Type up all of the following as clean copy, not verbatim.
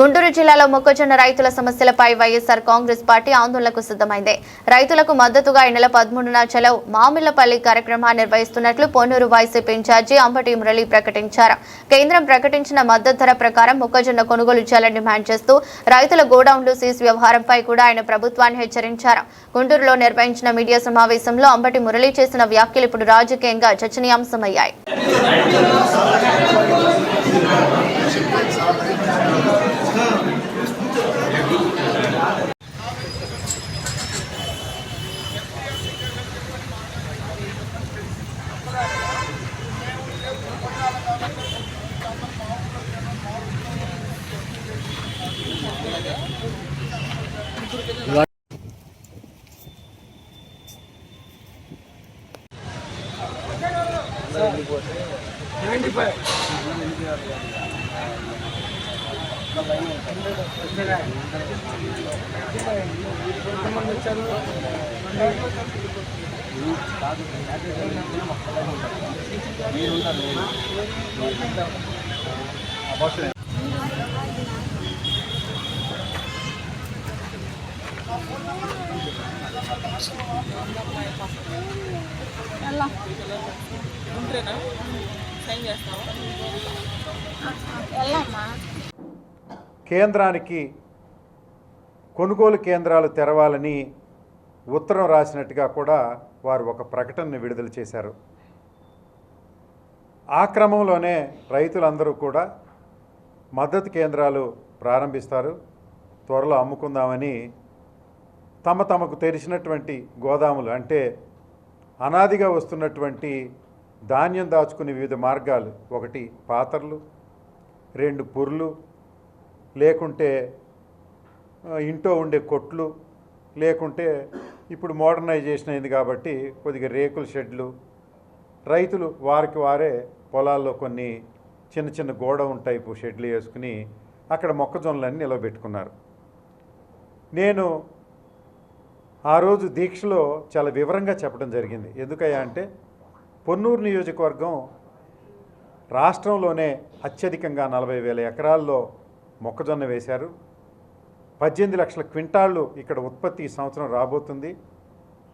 గుంటూరు జిల్లాలో మొక్కజొన్న రైతుల సమస్యలపై వైఎస్ఆర్ కాంగ్రెస్ పార్టీ ఆందోళనకు సిద్ధమైంది. రైతులకు మద్దతుగా ఈ నెల 13న చలో మామిళ్లపల్లి కార్యక్రమాన్ని నిర్వహిస్తున్నట్లు పొన్నూరు వైసీపీ ఇన్ఛార్జి అంబటి మురళి ప్రకటించారు. కేంద్రం ప్రకటించిన మద్దతు ధర ప్రకారం మొక్కజొన్న కొనుగోలు చేయాలని డిమాండ్ చేస్తూ రైతుల గోడౌన్లు సీజ్ వ్యవహారంపై కూడా ఆయన ప్రభుత్వాన్ని హెచ్చరించారు. గుంటూరులో నిర్వహించిన మీడియా సమావేశంలో అంబటి మురళి చేసిన వ్యాఖ్యలు ఇప్పుడు రాజకీయంగా చర్చనీయాంశమయ్యాయి. కేంద్రానికి కొనుగోలు కేంద్రాలు తెరవాలని ఉత్తరం రాసినట్టుగా కూడా వారు ఒక ప్రకటనను విడుదల చేశారు. ఆ క్రమంలోనే రైతులందరూ కూడా మద్దతు కేంద్రాలు ప్రారంభిస్తారు, త్వరలో అమ్ముకుందామని తమకు తెరిచినటువంటి గోదాములు, అంటే అనాదిగా వస్తున్నటువంటి ధాన్యం దాచుకునే వివిధ మార్గాలు, ఒకటి పాతర్లు, 2 పుర్లు, లేకుంటే ఇంట్లో ఉండే కొట్లు, లేకుంటే ఇప్పుడు మోడర్నైజేషన్ అయింది కాబట్టి కొద్దిగా రేకుల షెడ్లు, రైతులు వారికి వారే పొలాల్లో కొన్ని చిన్న చిన్న గోడౌన్ టైపు షెడ్లు వేసుకుని అక్కడ మొక్కజొన్నలన్నీ నిలవబెట్టుకున్నారు. నేను ఆ రోజు దీక్షలో చాలా వివరంగా చెప్పడం జరిగింది. ఎందుకయ్యా అంటే పొన్నూరు నియోజకవర్గం రాష్ట్రంలోనే అత్యధికంగా 40,000 ఎకరాల్లో మొక్కజొన్న వేశారు. 18 లక్షల క్వింటాళ్ళు ఇక్కడ ఉత్పత్తి ఈ సంవత్సరం రాబోతుంది.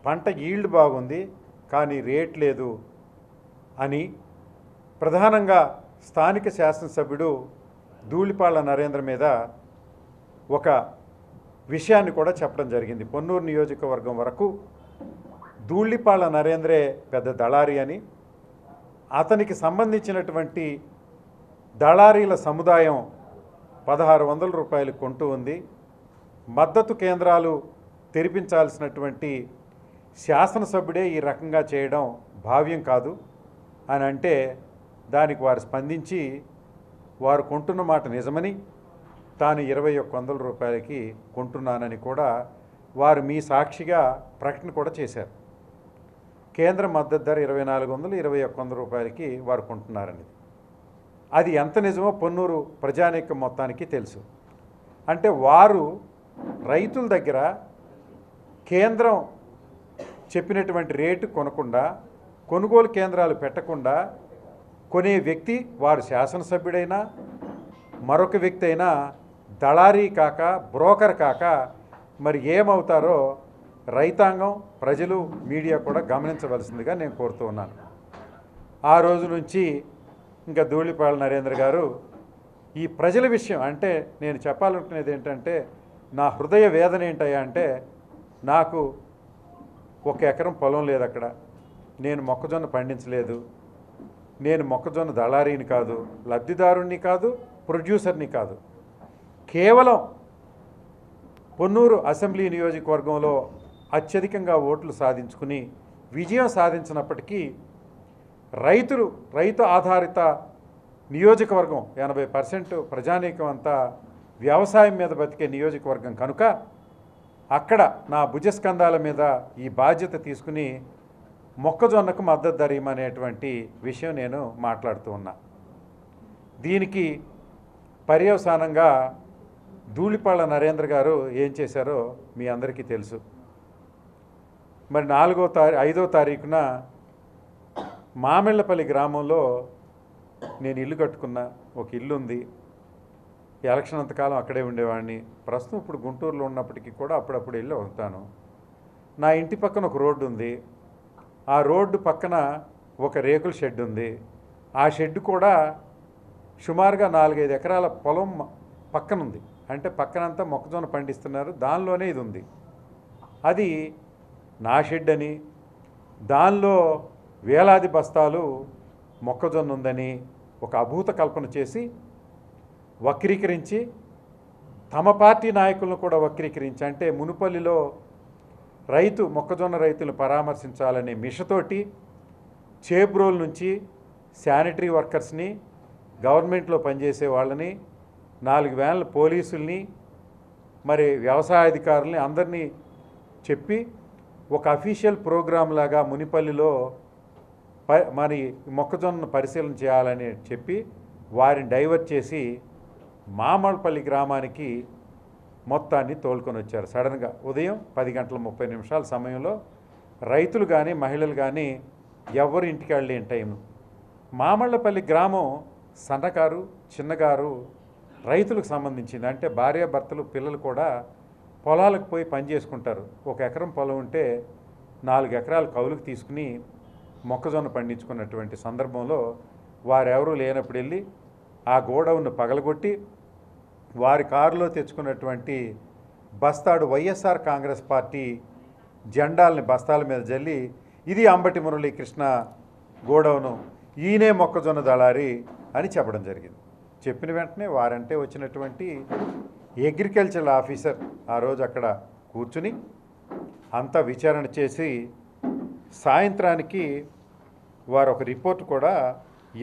పంట ఈల్డ్ బాగుంది, కానీ రేట్ లేదు అని ప్రధానంగా స్థానిక శాసనసభ్యుడు ధూళిపాళ్ల నరేంద్ర మీద ఒక విషయాన్ని కూడా చెప్పడం జరిగింది. పొన్నూరు నియోజకవర్గం వరకు ధూళిపాళ్ల నరేంద్రే పెద్ద దళారీ అని, అతనికి సంబంధించినటువంటి దళారీల సముదాయం 1,600 రూపాయలు కొంటూ ఉంది. మద్దతు కేంద్రాలు తెరిపించాల్సినటువంటి శాసనసభ్యుడే ఈ రకంగా చేయడం భావ్యం కాదు అని అంటే, దానికి వారు స్పందించి వారు కొంటున్న మాట నిజమని, తాను 2,100 రూపాయలకి కొంటున్నానని కూడా వారు మీ సాక్షిగా ప్రకటన కూడా చేశారు. కేంద్ర మద్దతు ధర 2,400, 2,100 రూపాయలకి వారు కొంటున్నారని. అది ఎంత నిజమో పొన్నూరు ప్రజానీకం మొత్తానికి తెలుసు. అంటే వారు రైతుల దగ్గర కేంద్రం చెప్పినటువంటి రేటు కొనకుండా, కొనుగోలు కేంద్రాలు పెట్టకుండా కొనే వ్యక్తి, వారు శాసనసభ్యుడైనా మరొక వ్యక్తి అయినా దళారీ కాక, బ్రోకర్ కాక మరి ఏమవుతారో రైతాంగం, ప్రజలు, మీడియా కూడా గమనించవలసిందిగా నేను కోరుతూ ఉన్నాను. ఆ రోజు నుంచి ఇంకా ధూళిపాళ్ల నరేంద్ర గారు ఈ ప్రజల విషయం, అంటే నేను చెప్పాలనుకునేది ఏంటంటే, నా హృదయ వేదన ఏంటయ్యా అంటే, నాకు 1 ఎకరం పొలం లేదు అక్కడ, నేను మొక్కజొన్న పండించలేదు, నేను మొక్కజొన్న దళారీని కాదు, లబ్ధిదారుణ్ణి కాదు, ప్రొడ్యూసర్ని కాదు, కేవలం పొన్నూరు అసెంబ్లీ నియోజకవర్గంలో అత్యధికంగా ఓట్లు సాధించుకుని విజయం సాధించినప్పటికీ రైతు ఆధారిత నియోజకవర్గం, 80% ప్రజానీకం అంతా వ్యవసాయం మీద బతికే నియోజకవర్గం కనుక అక్కడ నా భుజస్కంధాల మీద ఈ బాధ్యత తీసుకుని మొక్కజొన్నకు మద్దతు ధర ఇవ్వమనేటువంటి విషయం నేను మాట్లాడుతూ ఉన్నా. దీనికి పర్యవసానంగా ధూళిపాళ్ల నరేంద్ర గారు ఏం చేశారో మీ అందరికీ తెలుసు. మరి 5వ తారీఖున మామిళ్లపల్లి గ్రామంలో నేను ఇల్లు కట్టుకున్నా, ఒక ఇల్లు ఉంది. ఎలక్షన్ అంతకాలం అక్కడే ఉండేవాడిని. ప్రస్తుతం ఇప్పుడు గుంటూరులో ఉన్నప్పటికీ కూడా అప్పుడప్పుడు వెళ్ళి వస్తాను. నా ఇంటి పక్కన ఒక రోడ్డు ఉంది. ఆ రోడ్డు పక్కన ఒక రేకుల షెడ్ ఉంది. ఆ షెడ్ కూడా సుమారుగా 4-5 ఎకరాల పొలం పక్కన ఉంది. అంటే పక్కనంతా మొక్కజొన్న పండిస్తున్నారు, దానిలోనే ఇది ఉంది. అది నా షెడ్ అని, దానిలో వేలాది బస్తాలు మొక్కజొన్న ఉందని ఒక అభూత కల్పన చేసి వక్రీకరించి, తమ పార్టీ నాయకులను కూడా వక్రీకరించి, అంటే మునుపల్లిలో మొక్కజొన్న రైతులను పరామర్శించాలనే మిషతోటి చేబ్రోల్ నుంచి శానిటరీ వర్కర్స్ని, గవర్నమెంట్లో పనిచేసే వాళ్ళని, 4 వ్యాన్ల పోలీసుల్ని, మరి వ్యవసాయ అధికారుల్ని అందరినీ చెప్పి ఒక అఫీషియల్ ప్రోగ్రాం లాగా మునిపల్లిలో మరి మొక్కజొన్న పరిశీలన చేయాలని చెప్పి వారిని డైవర్ట్ చేసి మామళ్ళపల్లి గ్రామానికి మొత్తాన్ని తోలుకొని వచ్చారు. సడన్గా ఉదయం 10:30 సమయంలో రైతులు కానీ మహిళలు కానీ ఎవరు ఇంటికి వెళ్ళలేని టైం. మామళ్ళపల్లి గ్రామం సన్నకారు, చిన్నగారు రైతులకు సంబంధించింది. అంటే భార్యాభర్తలు, పిల్లలు కూడా పొలాలకు పోయి పని చేసుకుంటారు. 1 ఎకరం పొలం ఉంటే 4 ఎకరాలు కౌలుకు తీసుకుని మొక్కజొన్న పండించుకున్నటువంటి సందర్భంలో వారెవరూ లేనప్పుడు వెళ్ళి ఆ గోడౌన్ను పగలగొట్టి వారి కారులో తెచ్చుకున్నటువంటి బస్తాడు వైఎస్ఆర్ కాంగ్రెస్ పార్టీ జెండాలని బస్తాల మీద జల్లి, ఇది అంబటి మురళీకృష్ణ గోడౌను, ఈయనే మొక్కజొన్న దళారి అని చెప్పడం జరిగింది. చెప్పిన వెంటనే వారంటే వచ్చినటువంటి అగ్రికల్చరల్ ఆఫీసర్ ఆ రోజు అక్కడ కూర్చుని అంతా విచారణ చేసి సాయంత్రానికి వారు ఒక రిపోర్ట్ కూడా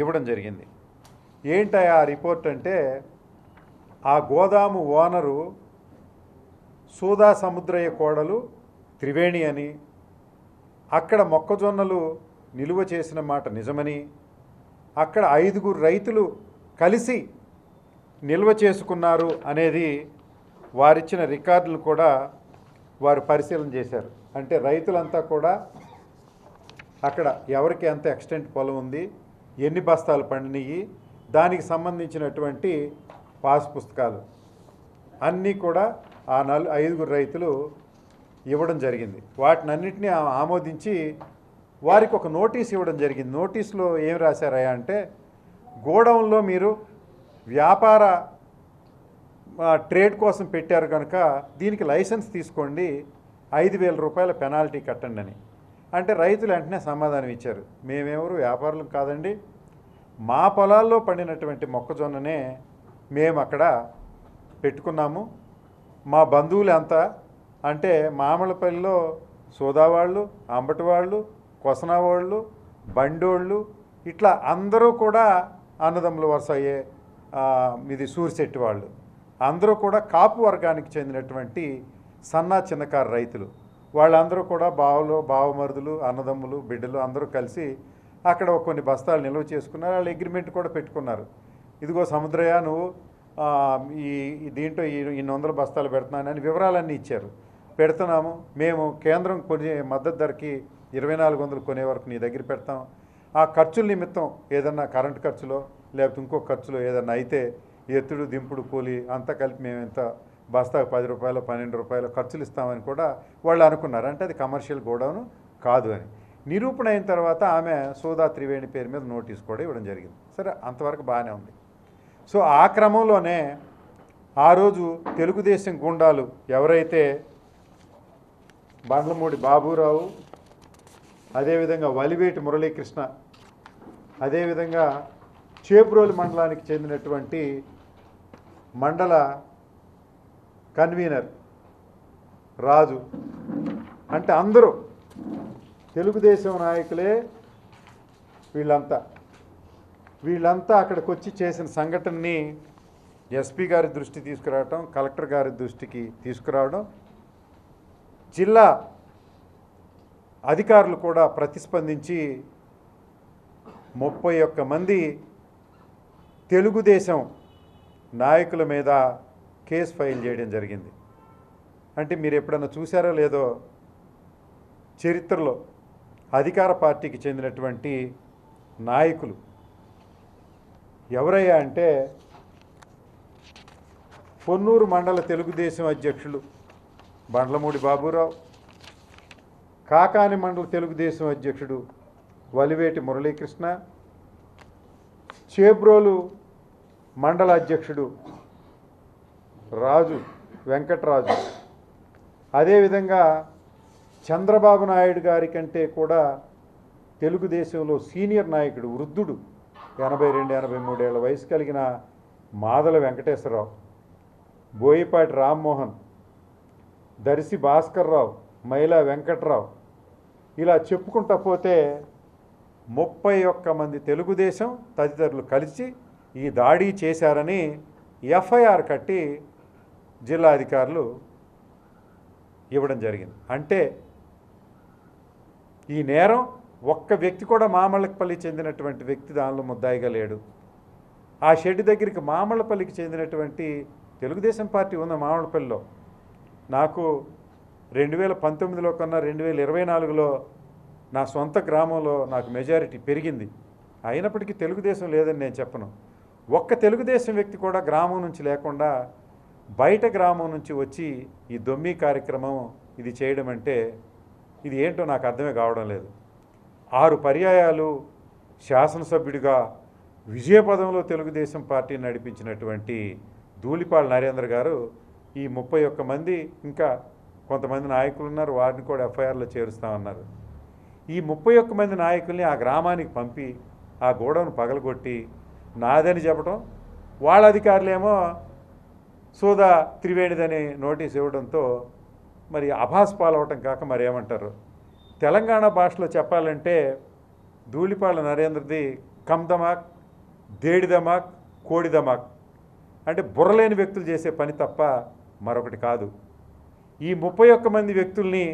ఇవ్వడం జరిగింది. ఏంటి ఆ రిపోర్ట్ అంటే, ఆ గోదాము ఓనరు సూదా సముద్రయ్య కోడలు త్రివేణి అని, అక్కడ మొక్కజొన్నలు నిలువ చేసిన మాట నిజమని, అక్కడ 5 రైతులు కలిసి నిల్వ చేసుకున్నారు అనేది వారిచ్చిన రికార్డులు కూడా వారు పరిశీలన చేశారు. అంటే రైతులంతా కూడా అక్కడ ఎవరికి ఎంత ఎక్స్టెంట్ పొలం ఉంది, ఎన్ని బస్తాలు పండినవి, దానికి సంబంధించినటువంటి పాస్ పుస్తకాలు అన్నీ కూడా ఆ 5 రైతులు ఇవ్వడం జరిగింది. వాటినన్నింటినీ ఆమోదించి వారికి ఒక నోటీస్ ఇవ్వడం జరిగింది. నోటీసులో ఏం రాశారయ్యా అంటే, గోడౌన్లో మీరు వ్యాపార ట్రేడ్ కోసం పెట్టారు కనుక దీనికి లైసెన్స్ తీసుకోండి, 5,000 రూపాయల పెనాల్టీ కట్టండి అని. అంటే రైతులు వెంటనే సమాధానం ఇచ్చారు, మేమెవరు వ్యాపారులు కాదండి, మా పొలాల్లో పండినటువంటి మొక్కజొన్ననే మేము అక్కడ పెట్టుకున్నాము, మా బంధువులు అంతా, అంటే మామళ్ళపల్లిలో సోదావాళ్ళు, అంబటివాళ్ళు, కొసనావాళ్ళు, బండోళ్ళు, ఇట్లా అందరూ కూడా అన్నదమ్ముల వరుస అయ్యే ఇది సూరిశెట్టి వాళ్ళు అందరూ కూడా కాపు వర్గానికి చెందినటువంటి సన్నా చిన్నకారు రైతులు. వాళ్ళందరూ కూడా బావమరుదులు, అన్నదమ్ములు, బిడ్డలు అందరూ కలిసి అక్కడ కొన్ని బస్తాలు నిల్వ చేసుకున్నారు. వాళ్ళు అగ్రిమెంట్ కూడా పెట్టుకున్నారు. ఇదిగో సముద్రయ్య, నువ్వు దీంట్లో ఇన్ని 100 బస్తాలు పెడుతున్నానని వివరాలన్నీ ఇచ్చారు. పెడుతున్నాము, మేము కేంద్రం కొనే మద్దతు ధరకి 2,400 కొనే వరకు నీ దగ్గర పెడతాం. ఆ ఖర్చుల నిమిత్తం ఏదన్నా కరెంటు ఖర్చులో లేకపోతే ఇంకో ఖర్చులో ఏదన్నా అయితే ఎత్తుడు దింపుడు కూలి అంతా కలిపి మేము ఎంత బస్తాకు 10 రూపాయలు 12 రూపాయలు ఖర్చులు ఇస్తామని కూడా వాళ్ళు అనుకున్నారు. అంటే అది కమర్షియల్ గోడౌన్ కాదు అని నిరూపణ అయిన తర్వాత ఆమె సోదా త్రివేణి పేరు మీద నోటీస్ కూడా ఇవ్వడం జరిగింది. సరే, అంతవరకు బాగానే ఉంది. సో ఆ క్రమంలోనే ఆ రోజు తెలుగుదేశం గుండాలు ఎవరైతే బండ్లమూడి బాబురావు, అదేవిధంగా వలివేటి మురళీకృష్ణ, అదేవిధంగా చేబ్రోలు మండలానికి చెందినటువంటి మండల కన్వీనర్ రాజు, అంటే అందరూ తెలుగుదేశం నాయకులే వీళ్ళంతా అక్కడికి వచ్చి చేసిన సంఘటనని ఎస్పీ గారి దృష్టి తీసుకురావడం, కలెక్టర్ గారి దృష్టికి తీసుకురావడం, జిల్లా అధికారులు కూడా ప్రతిస్పందించి 31 మంది తెలుగుదేశం నాయకుల మీద కేసు ఫైల్ చేయడం జరిగింది. అంటే మీరు ఎప్పుడన్నా చూసారో లేదో, చరిత్రలో అధికార పార్టీకి చెందినటువంటి నాయకులు ఎవరయ్యా అంటే పొన్నూరు మండల తెలుగుదేశం అధ్యక్షులు బండ్లమూడి బాబురావు, కాకాని మండల తెలుగుదేశం అధ్యక్షుడు వలివేటి మురళీకృష్ణ, చేబ్రోలు మండల అధ్యక్షుడు రాజు వెంకటరాజు, అదేవిధంగా చంద్రబాబు నాయుడు గారి కంటే కూడా తెలుగుదేశంలో సీనియర్ నాయకుడు, వృద్ధుడు, 82-83 ఏళ్ల వయసు కలిగిన మాదల వెంకటేశ్వరరావు, బోయిపాటి రామ్మోహన్, దర్శి భాస్కర్రావు, మైలా వెంకట్రావు, ఇలా చెప్పుకుంటా పోతే 31 మంది తెలుగుదేశం తదితరులు కలిసి ఈ దాడి చేశారని ఎఫ్ఐఆర్ కట్టి జిల్లా అధికారులు ఇవ్వడం జరిగింది. అంటే ఈ నేరం ఒక్క వ్యక్తి కూడా మామళ్ళపల్లికి చెందినటువంటి వ్యక్తి దానిలో ముద్దాయిగా లేడు. ఆ షెడ్ దగ్గరికి మామళ్ళపల్లికి చెందినటువంటి తెలుగుదేశం పార్టీ ఉన్న మామళ్ళపల్లిలో నాకు 2019లో కన్నా 2024లో నా సొంత గ్రామంలో నాకు మెజారిటీ పెరిగింది. అయినప్పటికీ తెలుగుదేశం లేదని నేను చెప్పను. ఒక్క తెలుగుదేశం వ్యక్తి కూడా గ్రామం నుంచి లేకుండా బయట గ్రామం నుంచి వచ్చి ఈ దొమ్మి కార్యక్రమం ఇది చేయడం అంటే ఇది ఏంటో నాకు అర్థమే కావడం లేదు. 6 పర్యాయాలు శాసనసభ్యుడిగా విజయపదంలో తెలుగుదేశం పార్టీని నడిపించినటువంటి ధూళిపాళ నరేంద్ర గారు ఈ 31 మంది ఇంకా కొంతమంది నాయకులు ఉన్నారు, వారిని కూడా ఎఫ్ఐఆర్లో చేరుస్తామన్నారు. ఈ 31 మంది నాయకుల్ని ఆ గ్రామానికి పంపి ఆ గోడౌను పగలగొట్టి నాదని చెప్పడం, వాళ్ళ అధికారులేమో సోదా త్రివేణిదని నోటీస్ ఇవ్వడంతో మరి అభాస్ పాలవటం కాక మరి ఏమంటారు. తెలంగాణ భాషలో చెప్పాలంటే ధూళిపాళ నరేంద్రది కమ్ ధమాక్, దేడి ధమాక్, కోడి ధమాక్, అంటే బుర్రలేని వ్యక్తులు చేసే పని తప్ప మరొకటి కాదు. ఈ 31 మంది వ్యక్తుల్ని